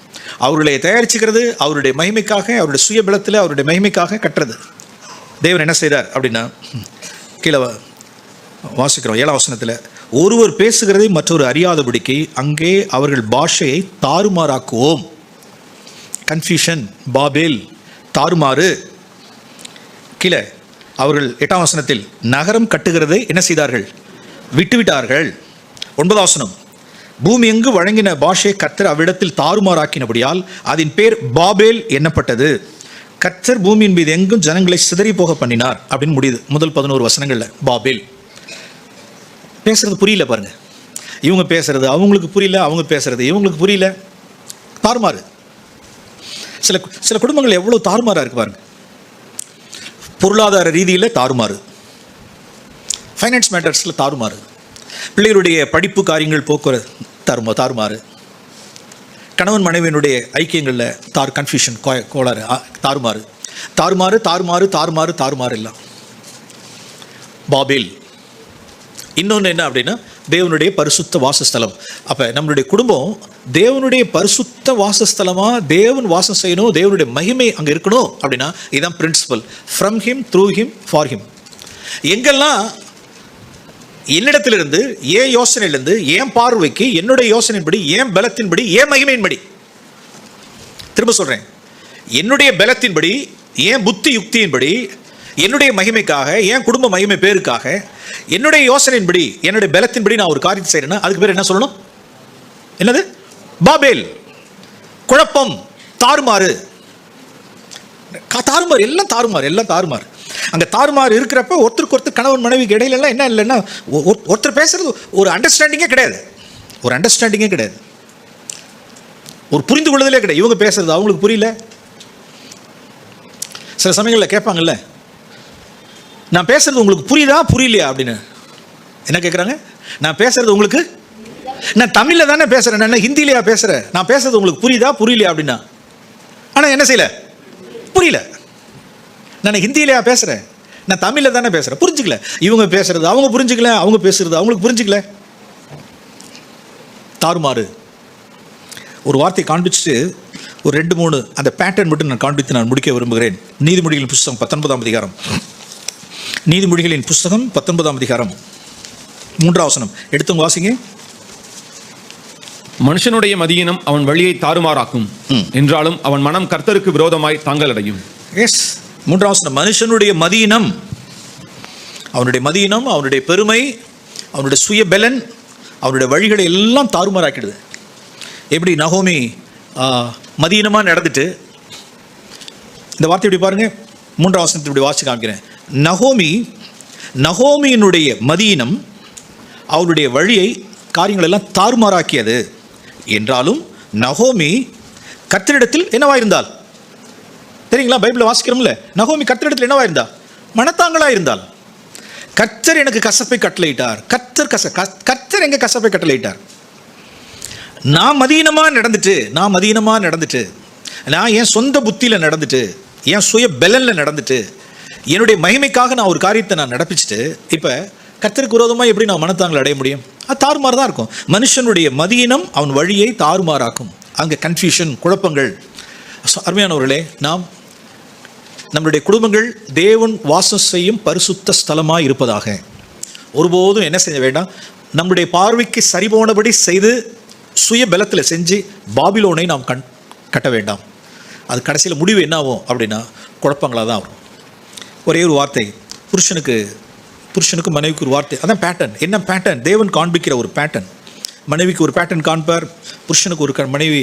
அவருடைய மகிமைக்காக, அவருடைய சுய பலத்தில் அவருடைய மகிமைக்காக கட்டுறது. தேவன் என்ன செய்கிறார் அப்படின்னா, கீழே வாசிக்கிறோம் 7ஆம் வசனத்தில், ஒருவர் பேசுகிறதை மற்றொரு அறியாதபடிக்கு அங்கே அவர்கள் பாஷையை தாறுமாறாக்குவோம். கன்ஃபியூஷன், பாபேல், தாறுமாறு. கீழே அவர்கள் 8ஆம் வசனத்தில் நகரம் கட்டுகிறதை என்ன செய்தார்கள்? விட்டுவிட்டார்கள். 9ஆம் வசனம், பூமி எங்கு வழங்கின பாஷை கர்த்தர் அவ்விடத்தில் தாறுமாறாக்கினபடியால் அதன் பேர் பாபேல் எண்ணப்பட்டது. கர்த்தர் பூமியின் மீது எங்கும் ஜனங்களை சிதறி போக பண்ணினார் அப்படின்னு முடியுது முதல் 11 வசனங்களில். பாபேல் பேசுறது புரியல பாருங்க. இவங்க பேசுறது அவங்களுக்கு புரியல, அவங்க பேசுறது இவங்களுக்கு புரியல. தாறுமாறு. சில குடும்பங்கள் எவ்வளவு தாறுமாறா இருக்கு பாருங்க. பொருளாதார ரீதியில் தாறுமாறு, ஃபைனான்ஸ் மேட்டர்ஸில் தாறுமாறு, பிள்ளைகளுடைய படிப்பு காரியங்கள் போக்குவரத்து தாறுமாறு, கணவன் மனைவியினுடைய ஐக்கியங்களில் கன்ஃபியூஷன், கோளாறு, தாறுமாறு தாறுமாறு தாறுமாறு தாறுமாறு தாறுமாறு எல்லாம் பாபேல். இன்னொன்று என்ன அப்படின்னா, தேவனுடைய பரிசுத்த வாசஸ்தலம். அப்போ நம்மளுடைய குடும்பம் தேவனுடைய பரிசுத்த வாசஸ்தலமாக தேவன் வாசம் செய்யணும், தேவனுடைய மகிமை அங்கே இருக்கணும் அப்படின்னா இதுதான் principle. From him, through him, for him. எங்கெல்லாம் என்னிடத்திலிருந்து, ஏன் யோசனையிலிருந்து, ஏன் பார்வைக்கு, என்னுடைய யோசனையின்படி, ஏன் பலத்தின்படி, ஏன் மகிமையின்படி, திரும்ப சொல்கிறேன், என்னுடைய பலத்தின்படி, ஏன் புத்தி யுக்தியின்படி, என்னுடைய மகிமைக்காக, என் குடும்ப மகிமை பேருக்காக, என்னுடைய யோசனையின்படி, என்னுடைய பலத்தின்படி நான் ஒரு காரியத்தை செய்கிறேன்னா அதுக்கு பேர் என்ன சொல்லணும்? என்னது? பாபேல். குழப்பம், தாறுமாறு. தாறுமாறு, எல்லாம் தாறுமாறு, எல்லாம் தாறுமாறு. அங்கே தாறுமாறு இருக்கிறப்ப ஒருத்தருக்கு ஒருத்தர், கணவன் மனைவிக்கு இடையிலலாம் என்ன இல்லைன்னா, ஒருத்தர் பேசுறது ஒரு அண்டர்ஸ்டாண்டிங்கே கிடையாது. ஒரு புரிந்து கொள்ளுதலே கிடையாது. இவங்க பேசுறது அவங்களுக்கு புரியல. சில சமயங்களில் கேட்பாங்கல்ல, நான் பேசுறது உங்களுக்கு புரியுதா புரியலையா அப்படின்னு. என்ன கேட்குறாங்க? நான் பேசுறது உங்களுக்கு, நான் தமிழில் தானே பேசுகிறேன், நான் ஹிந்திலையா பேசுகிறேன், நான் பேசுறது உங்களுக்கு புரியுதா புரியலையா அப்படின்னா. ஆனால் என்ன செய்யலை? புரியல. நான் ஹிந்திலையா பேசுகிறேன், நான் தமிழில் தானே பேசுகிறேன், புரிஞ்சுக்கல. இவங்க பேசுறது அவங்க புரிஞ்சுக்கல, அவங்க பேசுறது அவங்களுக்கு புரிஞ்சுக்கல. தாறுமாறு. ஒரு வார்த்தை காண்பிச்சுட்டு ஒரு 2-3 அந்த பேட்டர்ன் மட்டும் நான் காண்பித்து நான் முடிக்க விரும்புகிறேன். நீதிமொழிகளின் புஸ்தகம் 19ஆம் அதிகாரம். நீதிமொழிகளின் புஸ்தகம் 19ஆம் அதிகாரம் 3ஆம் வசனம் எடுத்து வாசிங்க. மனுஷனுடைய மதியினம் அவன் வழியை தாறுமாறாக்கும், என்றாலும் அவன் மனம் கர்த்தருக்கு விரோதமாய் தாங்கள் அடையும். எஸ், 3ஆம் வசனம். மனுஷனுடைய மதியினம், அவனுடைய பெருமை, அவனுடைய சுய பலன், அவனுடைய வழிகளை எல்லாம் தாறுமாறாக்கிடுது. எப்படி நகோமி மதியினமாக நடந்துட்டு, இந்த வார்த்தை இப்படி பாருங்க, 3ஆம் வசனத்தை இப்படி வாசி காமிக்கிறேன். நகோமியினுடைய மதியினம் அவளுடைய வழியை, காரியங்கள் எல்லாம் தாறுமாறாக்கியது. என்றாலும் நகோமி கர்த்தரிடத்தில் என்னவாயிருந்தாள் தெரியுங்களா? பைபிளை வாசிக்கிறோம்ல, நகோமி கர்த்தரிடத்தில் என்னவாயிருந்தாள்? மனத்தாங்களா இருந்தால். கர்த்தர் எனக்கு கசப்பை கட்டளையிட்டார். கர்த்தர் எங்க கசப்பை கட்டளையிட்டார்? நான் மதீனமாக நடந்துட்டு, நான் என் சொந்த புத்தியில் நடந்துட்டு, என் சுய பலனில் நடந்துட்டு, என்னுடைய மகிமைக்காக நான் ஒரு காரியத்தை நான் நடப்பிச்சுட்டு, இப்போ கர்த்தருக்கு விரோதமாக எப்படி நான் மனத்தாங்களை அடைய முடியும்? அது தாறுமாறு தான் இருக்கும். மனுஷனுடைய மதியினம் அவன் வழியை தாறுமாறாக்கும். அங்கே கன்ஃபியூஷன், குழப்பங்கள். அருமையானவர்களே, நம்முடைய குடும்பங்கள் தேவன் வாசம் செய்யும் பரிசுத்த ஸ்தலமாக இருப்பதாக. ஒருபோதும் என்ன செய்ய வேண்டாம், நம்முடைய பார்வைக்கு சரிபோனபடி செய்து சுய பலத்தில் செஞ்சு பாபிலோனை நாம் கட்ட வேண்டாம். அது கடைசியில் முடிவு என்ன ஆகும் அப்படின்னா குழப்பங்களாக தான் வரும். ஒரே ஒரு வார்த்தை, புருஷனுக்கு மனைவிக்கு ஒரு வார்த்தை, அதான் பேட்டர்ன். என்ன பேட்டர்ன்? தேவன் காண்பிக்கிற ஒரு பேட்டர்ன். மனைவிக்கு ஒரு பேட்டர்ன் காண்பார், புருஷனுக்கு ஒரு மனைவி,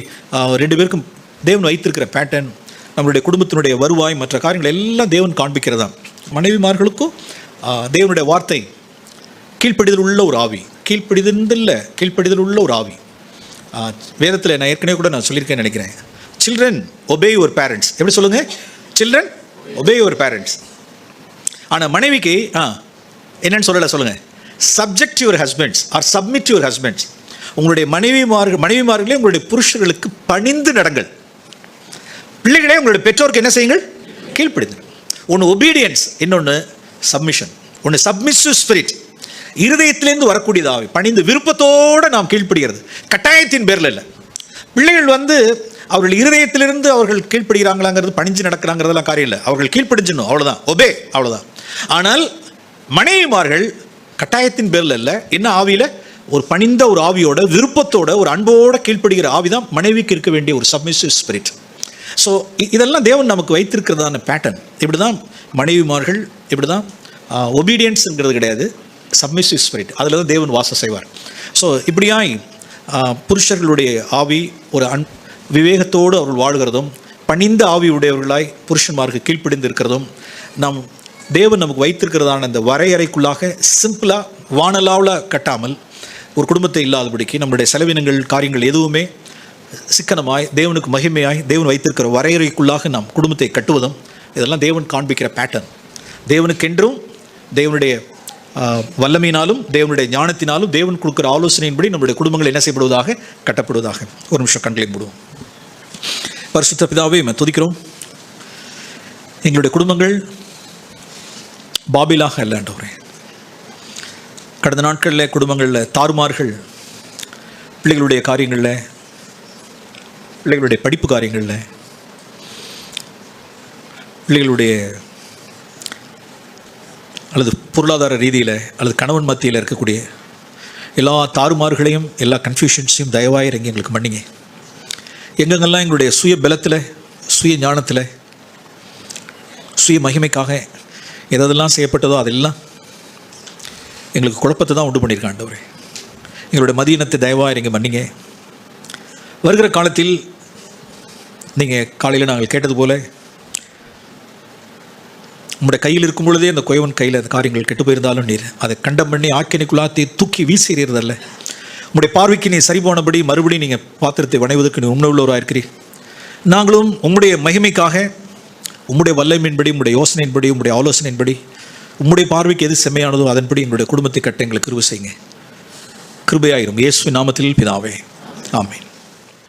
2 பேருக்கும் தேவன் வைத்திருக்கிற பேட்டர்ன். நம்மளுடைய குடும்பத்தினுடைய வருவாய், மற்ற காரியங்கள் எல்லாம் தேவன் காண்பிக்கிறதா. மனைவிமார்களுக்கும் தேவனுடைய வார்த்தை கீழ்ப்படிதல் உள்ள ஒரு ஆவி, கீழ்ப்படிதல் உள்ள ஒரு ஆவி. வேதத்தில் நான் ஏற்கனவே கூட நான் சொல்லியிருக்கேன்னு நினைக்கிறேன். Children obey your parents. எப்படி சொல்லுங்க? Children obey your parents. ஆனால் மனைவிக்கு என்னன்னு சொல்லுங்க, subject your husbands or submit your husbands. உங்களுடைய மனைவிமார்களே உங்களுடைய புருஷர்களுக்கு பணிந்து நடங்கள். பிள்ளைகளே உங்களுடைய பெற்றோருக்கு என்ன செய்யுங்கள்? கீழ்ப்படிந்து. ஒன்று ஒபீடியன்ஸ், இன்னொன்று சப்மிஷன். ஒன்று சப்மிசிவ் ஸ்பிரிட், இருதயத்திலேருந்து வரக்கூடியது ஆவி, பணிந்து விருப்பத்தோடு நாம் கீழ்ப்படுகிறது, கட்டாயத்தின் பேரில் இல்லை. பிள்ளைகள் வந்து அவர்கள் இருதயத்திலிருந்து அவர்கள் கீழ்ப்படுகிறாங்களாங்கிறது, பணிஞ்சு நடக்கிறாங்கிறதெல்லாம் காரியம் இல்லை. அவர்கள் கீழ்ப்படிஞ்சிடணும், அவ்வளோதான், ஒபே, அவ்வளோதான். ஆனால் மனைவிமார்கள் கட்டாயத்தின் பேரில் இல்லை, என்ன ஆவியில், ஒரு பணிந்த ஒரு ஆவியோட, விருப்பத்தோட, ஒரு அன்போட கீழ்ப்படுகிற ஆவி தான் மனைவிக்கு இருக்க வேண்டிய ஒரு சப்மிசிவ் ஸ்பிரிட். ஸோ இதெல்லாம் தேவன் நமக்கு வைத்திருக்கிறதான பேட்டர்ன். இப்படி தான் மனைவிமார்கள், இப்படி தான் ஒபீடியன்ஸுங்கிறது கிடையாது, சப்மிசிவ் ஸ்பிரிட், அதில் தான் தேவன் வாசம் செய்வார். ஸோ இப்படியாய் புருஷர்களுடைய ஆவி ஒரு விவேகத்தோடு அவர்கள் வாழ்கிறதும், பணிந்த ஆவி உடையவர்களாய் புருஷன்மாருக்கு கீழ்ப்படிந்து இருக்கிறதும், நாம் தேவன் நமக்கு வைத்திருக்கிறதான இந்த வரையறைக்குள்ளாக சிம்பிளாக வானலாவில் கட்டாமல் ஒரு குடும்பத்தை இல்லாதபடிக்கு நம்முடைய செலவினங்கள், காரியங்கள் எதுவுமே சிக்கனமாய் தேவனுக்கு மகிமையாய் தேவன் வைத்திருக்கிற வரையறைக்குள்ளாக நாம் குடும்பத்தை கட்டுவதும், இதெல்லாம் தேவன் காண்பிக்கிற பேட்டர்ன். தேவனுக்கென்றும் தேவனுடைய வல்லமையினாலும் தேவனுடைய ஞானத்தினாலும் தேவன் கொடுக்குற ஆலோசனையின்படி நம்முடைய குடும்பங்கள் என்ன செய்யப்படுவதாக, கட்டப்படுவதாக. ஒரு நிமிஷம் கண்களை மூடுவோம். பரிசுத்த பிதாவே, துதிக்கிறோம். எங்களுடைய குடும்பங்கள் பாபிலாக இல்லைன்றவரே. கடந்த நாட்களில் குடும்பங்களில் தாறுமாறுகள், பிள்ளைகளுடைய காரியங்களில், பிள்ளைகளுடைய படிப்பு காரியங்களில், பிள்ளைகளுடைய அல்லது பொருளாதார ரீதியில் அல்லது கணவன் மத்தியில் இருக்கக்கூடிய எல்லா தாறுமாறுகளையும், எல்லா கன்ஃபியூஷன்ஸையும் தயவாக இறங்கி எங்களுக்கு மன்னிங்க. எங்கெங்கெல்லாம் எங்களுடைய சுய பலத்தில், சுய ஞானத்தில், சுய மகிமைக்காக எதெல்லாம் செய்யப்பட்டதோ அதெல்லாம் எங்களுக்கு குழப்பத்தை தான் உண்டு பண்ணியிருக்கான் ஆண்டவரே. எங்களுடைய மதியினத்தை தயவாக இறங்கி மன்னிங்க. வருகிற காலத்தில் நீங்கள் காலையில் நாங்கள் கேட்டது போல, உங்களுடைய கையில் இருக்கும் பொழுதே அந்த குயவன் கையில் அந்த காரியங்கள் கெட்டு போயிருந்தாலும் நீர் அதை கண்டம் பண்ணி ஆக்கினைக்குள்ளாத்தி தூக்கி வீசிறீர்தல்ல. உங்களுடைய பார்வைக்கு நீ சரி போனபடி மறுபடியும் நீங்கள் பாத்திரத்தை வணைவதற்கு நீ உண்மை உள்ளவராக இருக்கிறீர். நாங்களும் உங்களுடைய மகிமைக்காக, உம்முடைய வல்லமையின்படி, உம்முடைய யோசனையின்படி, உம்முடைய ஆலோசனையின்படி, உம்முடைய பார்வைக்கு எது செம்மையானதோ அதன்படி எங்களுடைய குடும்பத்தை கட்ட எங்களுக்கு கிருபை செய்யுங்க. கிருபையாயிரும். இயேசுவின் நாமத்தில் பிதாவே, ஆமென்.